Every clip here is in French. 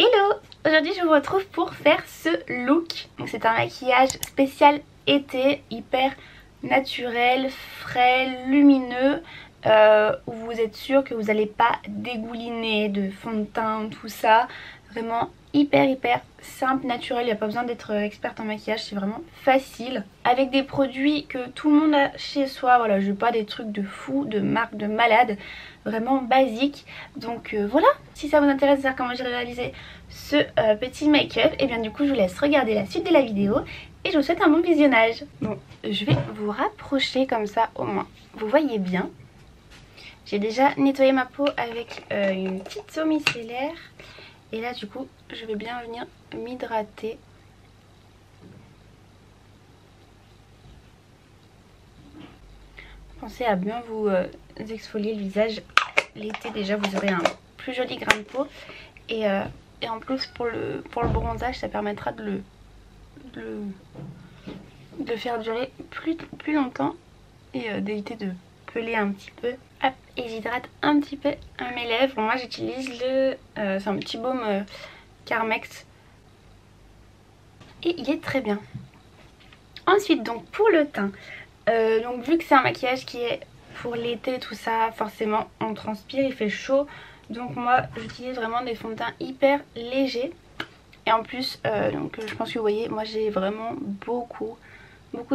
Hello! Aujourd'hui je vous retrouve pour faire ce look. C'est un maquillage spécial été, hyper naturel, frais, lumineux, où vous êtes sûr que vous n'allez pas dégouliner de fond de teint, tout ça. Vraiment hyper simple, naturel, il n'y a pas besoin d'être experte en maquillage, c'est vraiment facile. Avec des produits que tout le monde a chez soi, voilà, je veux pas des trucs de fou, de marque, de malade, vraiment basique. Donc voilà, si ça vous intéresse de savoir comment j'ai réalisé ce petit make-up, et bien du coup je vous laisse regarder la suite de la vidéo et je vous souhaite un bon visionnage. Bon, je vais vous rapprocher comme ça au moins, vous voyez bien. J'ai déjà nettoyé ma peau avec une petite eau micellaire. Et là du coup je vais bien venir m'hydrater. Pensez à bien vous exfolier le visage. L'été déjà vous aurez un plus joli grain de peau. Et en plus pour le bronzage ça permettra de le faire durer plus longtemps. Et d'éviter de peler un petit peu. Hop, et j'hydrate un petit peu mes lèvres. Moi j'utilise c'est un petit baume Carmex et il est très bien. Ensuite donc pour le teint, donc vu que c'est un maquillage qui est pour l'été tout ça, forcément on transpire, il fait chaud, donc moi j'utilise vraiment des fonds de teint hyper légers. Et en plus donc je pense que vous voyez, moi j'ai vraiment beaucoup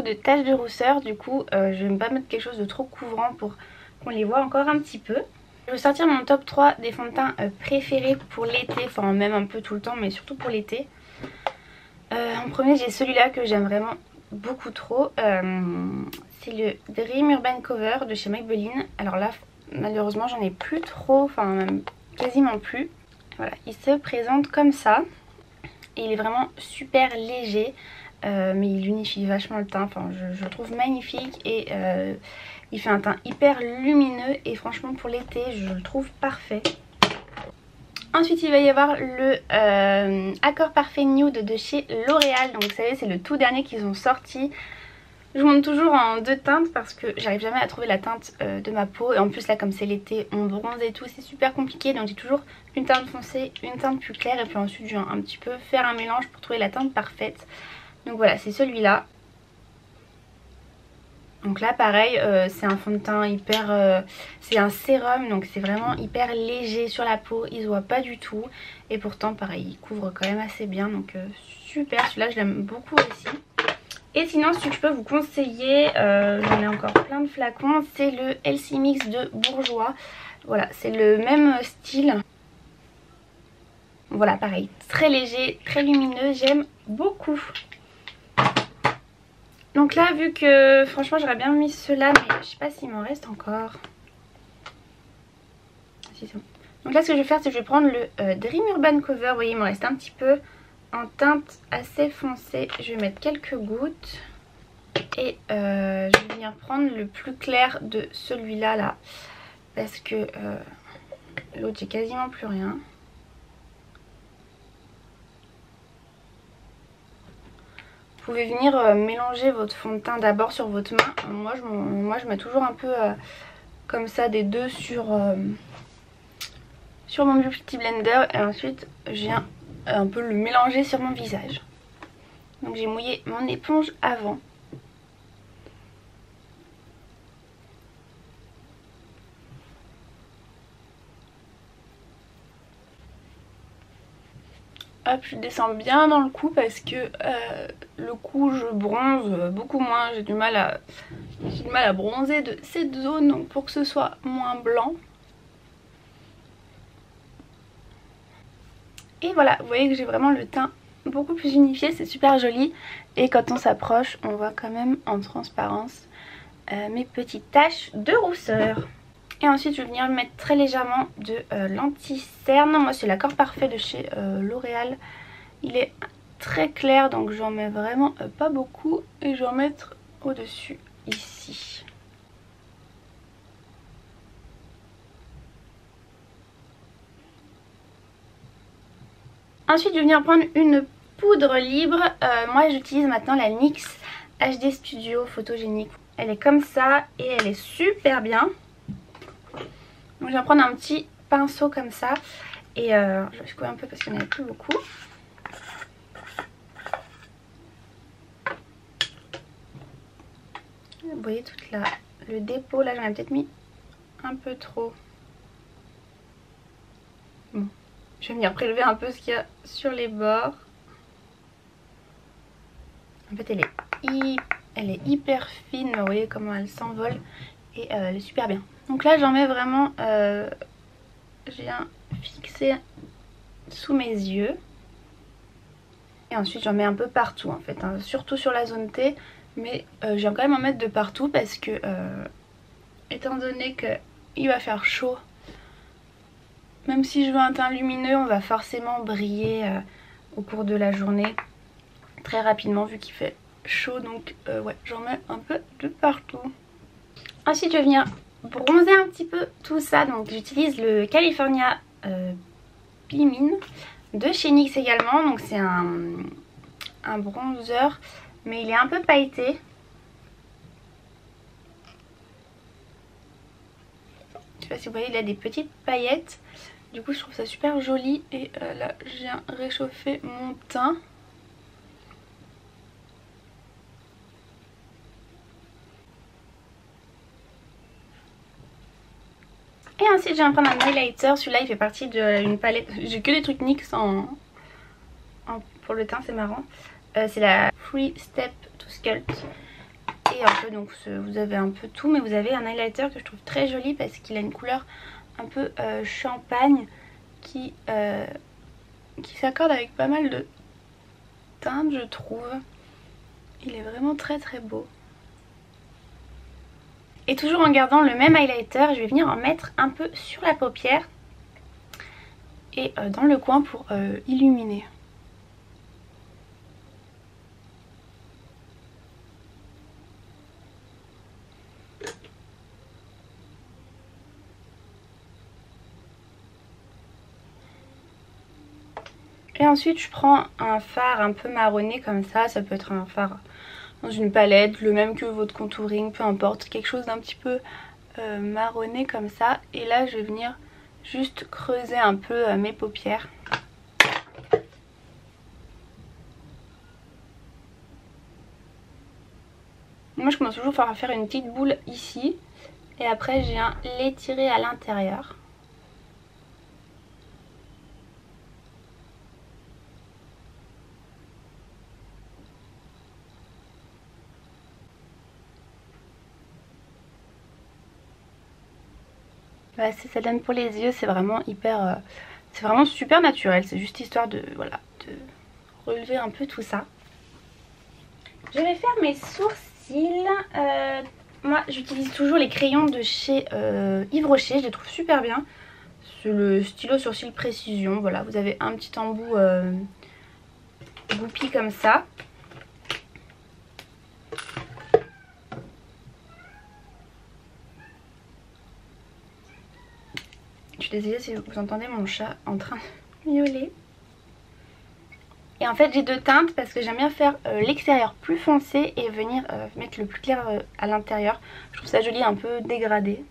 de taches de rousseur, du coup je vais pas mettre quelque chose de trop couvrant pour qu'on les voit encore un petit peu. Je vais sortir mon top 3 des fonds de teint préférés pour l'été, enfin même un peu tout le temps mais surtout pour l'été. En premier j'ai celui-là que j'aime vraiment beaucoup trop, c'est le Dream Urban Cover de chez Maybelline. Alors là malheureusement j'en ai plus trop, enfin même quasiment plus. Voilà, il se présente comme ça et il est vraiment super léger. Mais il unifie vachement le teint, enfin, je le trouve magnifique et il fait un teint hyper lumineux et franchement pour l'été je le trouve parfait. Ensuite il va y avoir le Accord Parfait Nude de chez L'Oréal, donc vous savez c'est le tout dernier qu'ils ont sorti. Je vous montre toujours en deux teintes parce que j'arrive jamais à trouver la teinte de ma peau. Et en plus là comme c'est l'été on bronze et tout, c'est super compliqué. Donc j'ai toujours une teinte foncée, une teinte plus claire et puis ensuite je viens un petit peu faire un mélange pour trouver la teinte parfaite. Donc voilà, c'est celui-là. Donc là pareil, c'est un fond de teint hyper... c'est un sérum, donc c'est vraiment hyper léger sur la peau. Il se voit pas du tout. Et pourtant pareil, il couvre quand même assez bien. Donc super, celui-là je l'aime beaucoup aussi. Et sinon celui que je peux vous conseiller, j'en ai encore plein de flacons, c'est le Healthy Mix de Bourjois. Voilà, c'est le même style. Voilà pareil, très léger, très lumineux, j'aime beaucoup. Donc là vu que franchement j'aurais bien mis ceux-là mais je sais pas s'il m'en reste encore. Si, c'est bon. Donc là ce que je vais faire c'est que je vais prendre le Dream Urban Cover. Vous voyez il m'en reste un petit peu en teinte assez foncée. Je vais mettre quelques gouttes. Et je vais venir prendre le plus clair de celui-là là. Parce que l'autre j'ai quasiment plus rien. Vous pouvez venir mélanger votre fond de teint d'abord sur votre main. Moi je mets toujours un peu comme ça des deux sur mon Beauty Blender. Et ensuite je viens un peu le mélanger sur mon visage. Donc j'ai mouillé mon éponge avant. Hop, je descends bien dans le cou parce que le cou je bronze beaucoup moins, j'ai du mal à bronzer de cette zone, donc pour que ce soit moins blanc. Et voilà, vous voyez que j'ai vraiment le teint beaucoup plus unifié, c'est super joli. Et quand on s'approche, on voit quand même en transparence mes petites taches de rousseur. Et ensuite je vais venir mettre très légèrement de l'anti-cerne. Moi c'est l'Accord Parfait de chez L'Oréal. Il est très clair donc j'en mets vraiment pas beaucoup. Et je vais en mettre au-dessus ici. Ensuite je vais venir prendre une poudre libre. Moi j'utilise maintenant la NYX HD Studio Photogénique. Elle est comme ça et elle est super bien. Donc je vais prendre un petit pinceau comme ça Et je vais secouer un peu parce qu'il n'y en a plus beaucoup. Vous voyez toute le dépôt, là j'en ai peut-être mis un peu trop. Bon, je vais venir prélever un peu ce qu'il y a sur les bords. En fait elle est hyper fine, mais vous voyez comment elle s'envole et elle est super bien. Donc là j'en mets vraiment, je viens fixer sous mes yeux. Et ensuite j'en mets un peu partout en fait, hein, surtout sur la zone T. Mais je viens quand même en mettre de partout parce que étant donné qu'il va faire chaud, même si je veux un teint lumineux, on va forcément briller au cours de la journée très rapidement vu qu'il fait chaud. Donc ouais, j'en mets un peu de partout. Ensuite je vais venir bronzer un petit peu tout ça. Donc j'utilise le California Pimine de chez NYX également. Donc c'est un bronzer, mais il est un peu pailleté. Je sais pas si vous voyez, il a des petites paillettes. Du coup je trouve ça super joli. Et là je viens réchauffer mon teint. Et ensuite je viens prendre un highlighter. Celui-là il fait partie d'une palette. J'ai que des trucs NYX pour le teint, c'est marrant. C'est la Free Step to Sculpt. Et un peu, donc vous avez un peu tout, mais vous avez un highlighter que je trouve très joli parce qu'il a une couleur un peu champagne qui s'accorde avec pas mal de teintes, je trouve. Il est vraiment très très beau. Et toujours en gardant le même highlighter, je vais venir en mettre un peu sur la paupière et dans le coin pour illuminer. Et ensuite je prends un fard un peu marronné comme ça peut être un fard dans une palette, le même que votre contouring, peu importe, quelque chose d'un petit peu marronné comme ça. Et là je vais venir juste creuser un peu mes paupières. Moi je commence toujours par faire une petite boule ici et après je viens l'étirer à l'intérieur. Voilà, ça donne pour les yeux, c'est vraiment hyper, c'est vraiment super naturel, c'est juste histoire de, voilà, de relever un peu tout ça. Je vais faire mes sourcils. Moi j'utilise toujours les crayons de chez Yves Rocher, je les trouve super bien. C'est le stylo sourcil précision, voilà, vous avez un petit embout goupille comme ça. Je suis désolée si vous entendez mon chat en train de miauler. Et en fait j'ai deux teintes parce que j'aime bien faire l'extérieur plus foncé et venir mettre le plus clair à l'intérieur. Je trouve ça joli, un peu dégradé.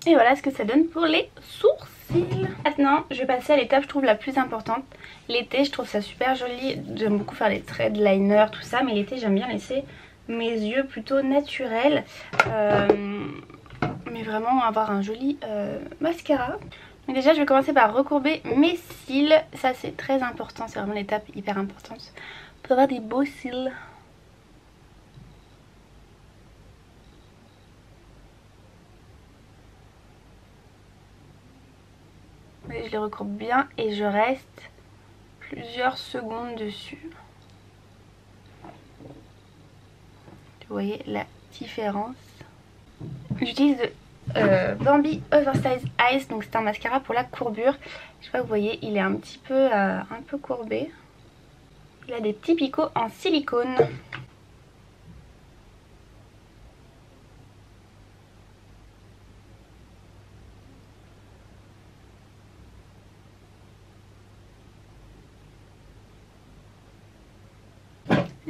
Et voilà ce que ça donne pour les sourcils. Maintenant je vais passer à l'étape je trouve la plus importante. L'été je trouve ça super joli. J'aime beaucoup faire les traits de liner tout ça. Mais l'été j'aime bien laisser mes yeux plutôt naturels. Mais vraiment avoir un joli mascara. Donc déjà je vais commencer par recourber mes cils. Ça c'est très important. C'est vraiment l'étape hyper importante pour avoir des beaux cils. Je les recourbe bien et je reste plusieurs secondes dessus. Vous voyez la différence. J'utilise Bambi Oversize Eyes, donc c'est un mascara pour la courbure. Je sais pas, vous voyez, il est un petit peu courbé. Il a des petits picots en silicone.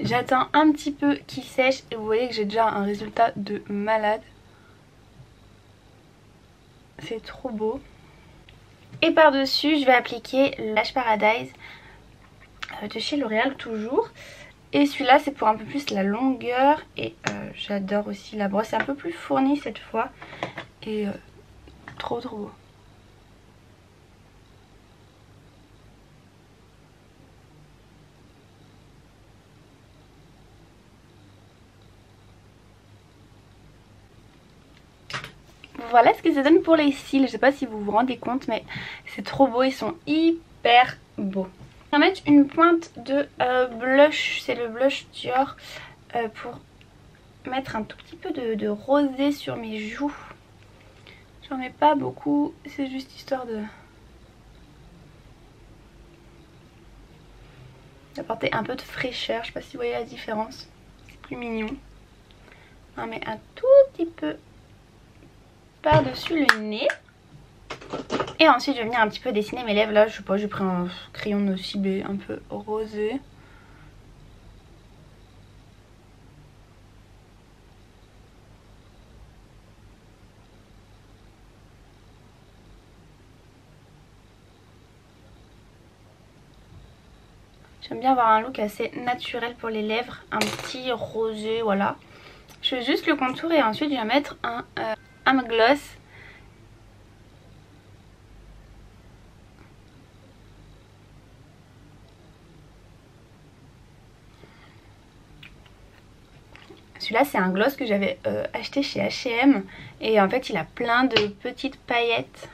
J'attends un petit peu qu'il sèche et vous voyez que j'ai déjà un résultat de malade. C'est trop beau. Et par dessus je vais appliquer le Lash Paradise de chez L'Oréal toujours. Et celui-là c'est pour un peu plus la longueur et j'adore aussi la brosse. C'est un peu plus fournie cette fois et trop beau. Voilà ce que ça donne pour les cils. Je sais pas si vous vous rendez compte mais c'est trop beau, ils sont hyper beaux. Je vais mettre une pointe de blush, c'est le blush Dior pour mettre un tout petit peu de rosé sur mes joues. J'en mets pas beaucoup, c'est juste histoire d'apporter un peu de fraîcheur. Je sais pas si vous voyez la différence, c'est plus mignon. On met un tout petit peu par-dessus le nez. Et ensuite je vais venir un petit peu dessiner mes lèvres. Là je sais pas, j'ai pris un crayon de ciblé un peu rosé. J'aime bien avoir un look assez naturel pour les lèvres, un petit rosé, voilà. Je fais juste le contour et ensuite je vais mettre un gloss. Celui-là c'est un gloss que j'avais acheté chez H&M et en fait il a plein de petites paillettes.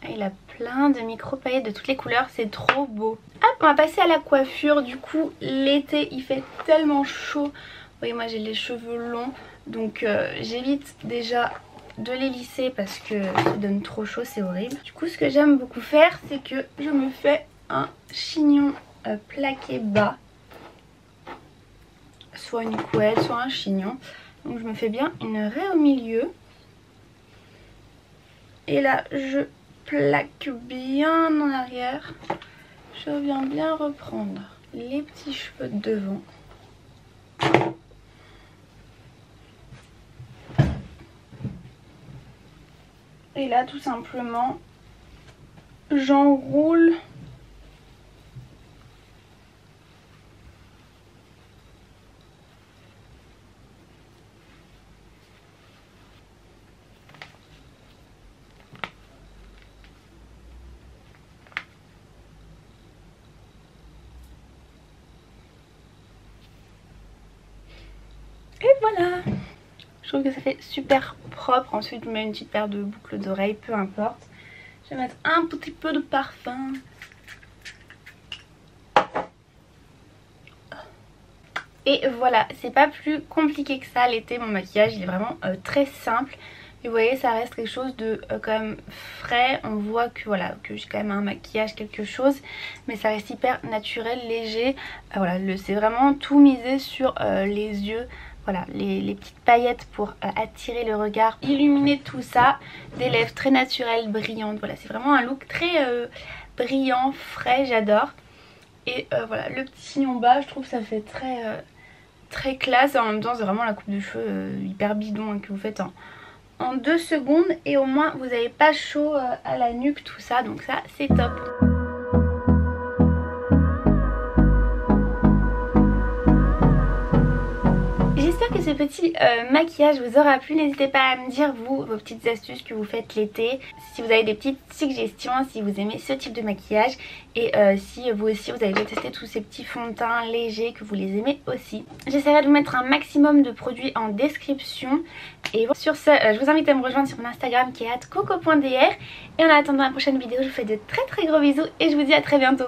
Il a plein de micro paillettes de toutes les couleurs, c'est trop beau. Hop, on va passer à la coiffure. Du coup l'été il fait tellement chaud. Vous voyez moi j'ai les cheveux longs donc j'évite déjà de les lisser parce que ça donne trop chaud, c'est horrible. Du coup ce que j'aime beaucoup faire c'est que je me fais un chignon plaqué bas. Soit une couette, soit un chignon. Donc je me fais bien une raie au milieu. Et là je plaque bien en arrière. Je viens bien reprendre les petits cheveux de devant. Et là tout simplement j'enroule et voilà. Je trouve que ça fait super propre. Ensuite je mets une petite paire de boucles d'oreilles, peu importe. Je vais mettre un petit peu de parfum. Et voilà, c'est pas plus compliqué que ça l'été. Mon maquillage il est vraiment très simple. Et vous voyez ça reste quelque chose de quand même frais. On voit que voilà que j'ai quand même un maquillage quelque chose. Mais ça reste hyper naturel, léger. Voilà, c'est vraiment tout misé sur les yeux. Voilà, les petites paillettes pour attirer le regard, illuminer tout ça. Des lèvres très naturelles, brillantes. Voilà, c'est vraiment un look très brillant, frais, j'adore. Et voilà, le petit chignon bas, je trouve que ça fait très classe. Et en même temps, c'est vraiment la coupe de cheveux hyper bidon hein, que vous faites en 2 secondes. Et au moins, vous n'avez pas chaud à la nuque, tout ça. Donc ça, c'est top. J'espère que ce petit maquillage vous aura plu. N'hésitez pas à me dire vous, vos petites astuces que vous faites l'été. Si vous avez des petites suggestions, si vous aimez ce type de maquillage. Et si vous aussi vous avez déjà testé tous ces petits fonds de teint légers, que vous les aimez aussi. J'essaierai de vous mettre un maximum de produits en description. Et sur ce, je vous invite à me rejoindre sur mon Instagram qui est @coco.dr. Et en attendant la prochaine vidéo, je vous fais de très gros bisous et je vous dis à très bientôt.